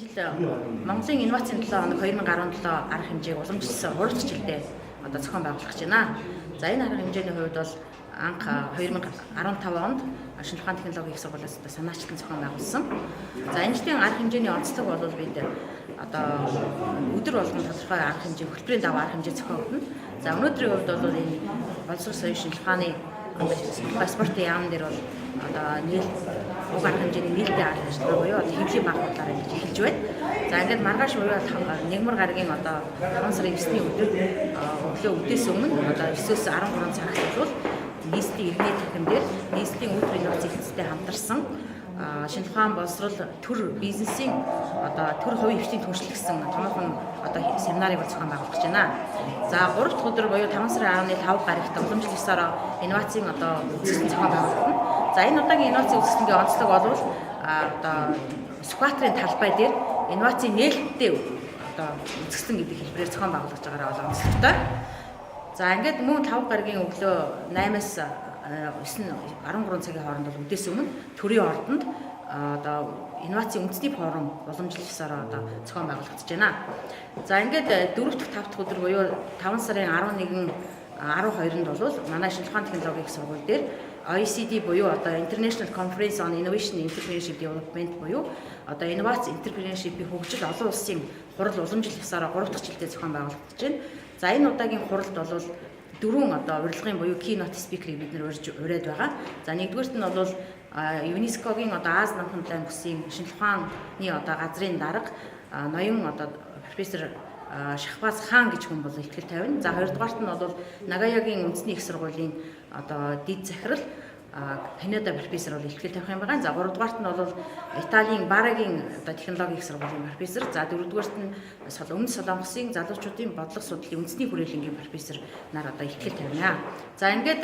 жил Монголын инновацийн 7 хоног 2017 арга хэмжээг уламжилсан урт жилдээ одоо зохион байгуулах гэж байна. За энэ арга хэмжээний хувьд бол анх 2015 онд шинэ ухааны технологийн их сургуулиас санаачлан зохион байгуулсан. За энэ жилийн арга хэмжээний онцлог бол бид одоо өдөр болгон тодорхой арга хэмжээ, хөтөлбөрийн даваа арга хэмжээ зохион өгнө. За өнөөдрийн хувьд бол энэ боловсрол соёлын шинэ ухааны спортын яам дээр бол одоо нийт уг арга хэмжээний нийлдэт арга хэмжээ буюу одоо хэмжээ багтуулаар эхэлж байна. За ингээд маргааш буюу нэгмар гарагийн одоо 5 сарын 9-ний өдөр өглөө үдээс өмнө одоо 9-өөс 13 цагт бол нийслэлийн иргэний танхим дээр нийслэлийн үйлдвэр инновац эхэцтэй хамтарсан шинэ ухаан боловсрол төр бизнесийн одоо төр хувийн хвшлийн түншлэгсэн томоохон одоо семинарыг зохион байгуулах гэж байна. За 3 дахь өдөр буюу 5 сарын 15 гарагт уламжлал ёсоор инновацийн одоо үзэсгэлэн зохион байгуулагдана. За энэ удаагийн инновацийн үзэсгэлэнгийн онцлог бол одоо Сүхбаатарын талбай дээр инновацийн нээлттэй одоо үзэсгэлэн гэдэг хэлбэрээр зохион байгуулж байгаараа бол онцлогтой. За ингээд мөн 5 гарагийн өглөө 8-аас 9-13 цагийн хооронд бол үдээс өмнө төрийн ордонд одоо инновацийн үндэсний форум уламжлал ёсоор одоо зохион байгуулагдаж байна. За ингээд 4 дахь 5 дахь өдөр буюу 5 сарын 11 12-нд бол манай шинэ ухааны технологийн их сургууль дээр OECD буюу одоо International Conference on Innovation and Entrepreneurship Development буюу одоо инновац entrepreneurship-ийн хөгжил олон улсын хурал уламжлал ёсоор 3 дахь жилдээ зохион байгуулагдаж байна. За энэ удаагийн хуралд бол дөрвөн одоо урилгын буюу keynote speaker-ыг бид нэр урьд байгаа. За нэгдүгээрт нь бол ЮНЕСКОгийн одоо Аз намхан далайн бүсийн шинэ ухааны одоо газрын дарга ноён одоо профессор Шахбаз хаан гэж хүн бол ихтгэл тавина. За хоёрдугаарт нь бол Нагаягийн үндэсний их сургуулийн одоо дид захирал Канада профессор бол ихтгэл тавих юм байгаа. За гуравдугаарт нь бол Италийн Барагийн одоо технологийн их сургуулийн профессор. За дөрөвдүгээрт нь өмнө Солонгосын залуучуудын бодлого судлалын үндэсний хүрээлэнгийн профессор нар одоо ихтгэл тавина. За ингээд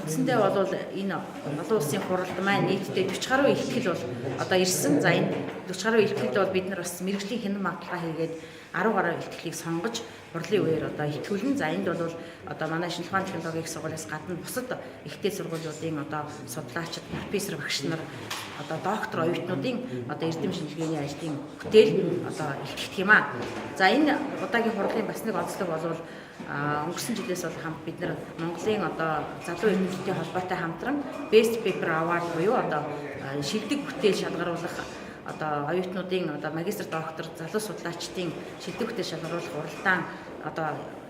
үндсэндээ бол энэ олон улсын хуралд маань нийтдээ 40 гаруй ихтгэл бол одоо ирсэн. За энэ 40 гаруй ихтгэл бол бид нар бас мэргэжлийн хянан магадлалаа хийгээд 10 гаруй ихтгэлийг сонгож хурлын үеэр одоо ихтгүүлнэ. За энд бол одоо манай шинэ ухааны технологийн их сургуулиас гадна бусад ихтэй сургуулиудын одоо судлаачид, профессор багш нар одоо доктор оюутнуудын одоо эрдэм шинжилгээний ажлын бүтээл одоо ихтгэх юм аа. За энэ удаагийн хурлын бас нэг онцлог бол өнгөрсөн жилээс бол хамт бид нар Монголын одоо залуу эрдэмтдийн холбоотой хамтран Best Paper Award буюу одоо шилдэг бүтээл шалгаруулах одоо оюутнуудын одоо магистр доктор залуу судлаачдын шилдэг бүтээл шалгаруулах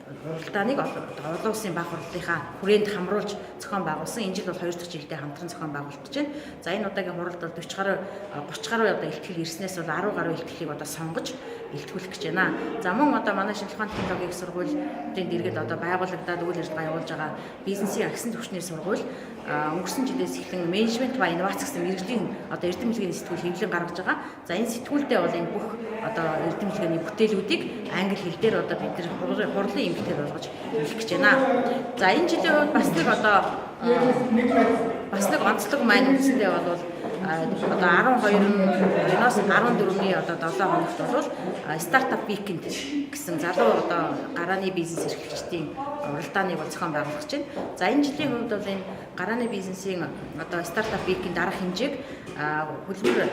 уралдааныг олон улсын баг хурлынхаа хүрээнд хамруулж зохион байгуулсан. Энэ жил бол 2 дахь жилдээ хамтран зохион байгуулагдаж байна. За энэ удаагийн хуралд бол 30 гаруй одоо ихтгэл ирснээс бол 10 гаруй ихтгэлийг одоо сонгож илтгүүлэх гэж байна. За мөн одоо манай шинэ ухааны технологийн их сургуулийн дэргэд одоо байгуулагдаад үйл ажиллагаа явуулж байгаа бизнесийн агсан түвшний сургууль өнгөрсөн жилээс эхлэн менежмент ба инновац гэсэн мэргэжлийн одоо эрдэм билгийн сэтгүүл хэвлэн гаргаж байгаа. За энэ сэтгүүлдээ бол энэ бүх одоо эрдэм билгээний бүтээлүүдийг англи хэл дээр одоо бид нар хурлын эмгтээр болгож хэлэх гэж байна. За энэ жилийн хувьд бас нэг одоо онцлог маань үндсэндээ бол одоо 12-ноос 14-ний одоо 7 хоногт бол стартап викенд гэсэн залуу одоо гарааны бизнес эрхлэгчдийн уралдааныг зохион байгуулах гэж байна. За энэ жилийн хувьд бол энэ гарааны бизнесийн одоо стартап викенд арга хэмжээг хөдөлмөр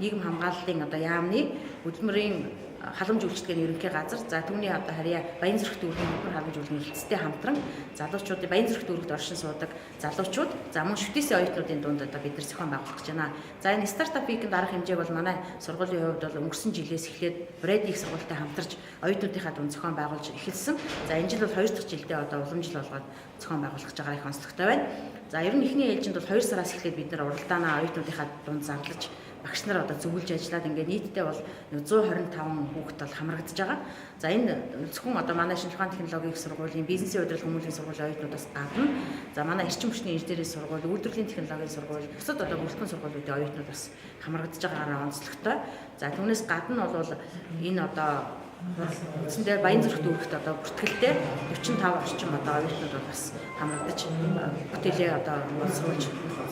нийгэм хамгааллын одоо яамны хөдөлмөрийн халамж үйлчилгээний ерөнхий газар за түүний одоо харьяа Баян зүрх дүүргийн хөдөлмөр халамж үйлчилгээний хэлтстэй хамтран залуучуудын Баян зүрх дүүрэгт оршин суудаг залуучууд за мөн шүтээсийн оюутнуудын дунд одоо бид нар зохион байгуулах гэж байна. За энэ стартап викенд арга хэмжээг бол манай сургуулийн хувьд бол өнгөрсөн жилээс эхлээд Брэдли их сургуультай хамтарч оюутнуудынхаа дунд зохион байгуулж эхэлсэн. За энэ жил бол 2 дахь жилдээ одоо уламжлал болгоод зохион байгуулах гэж байгаа их онцлогтой байна. За ер нь эхний ээлжинд бол 2 сараас эхлээд бид нар уралдаанаа оюутнуудынхаа дунд зарлаж багш нар одоо зөвлөж ажиллаад ингээд нийтдээ бол 125 хүүхэд бол хамрагдаж байгаа. За энэ зөвхөн одоо манай шинэ ухааны технологийн их сургуулийн бизнесийн удирдал хүмүүлийн сургуулийн оюутнуудаас гадна за манай эрчим хүчний инженерийн сургууль, үйлдвэрлэлийн технологийн сургууль, бусад одоо бүрэлдэхүүн сургуулиудын оюутнууд бас хамрагдаж байгаагаараа онцлогтой. За түүнээс гадна бол энэ одоо үндсэндээ Баян зүрх дүүрэгт одоо бүртгэлтэй 45 орчим одоо оюутнууд бол бас хамрагдаж бүтээлээ одоо боловсруулж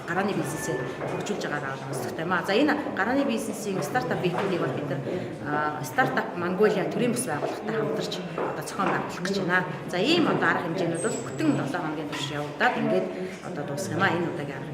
гарааны бизнесээ хөгжүүлж байгаагаа онцлогтой юм аа. За энэ гарааны бизнесийн стартап викендийг бол бид нар стартап Монголиа төрийн бас байгууллагатай хамтарч одоо зохион байгуулах гэж байна. За ийм одоо арга хэмжээнүүд бол бүтэн 7 хоногийн турш явагдаад ингээд одоо дуусах юм аа энэ удаагийн арга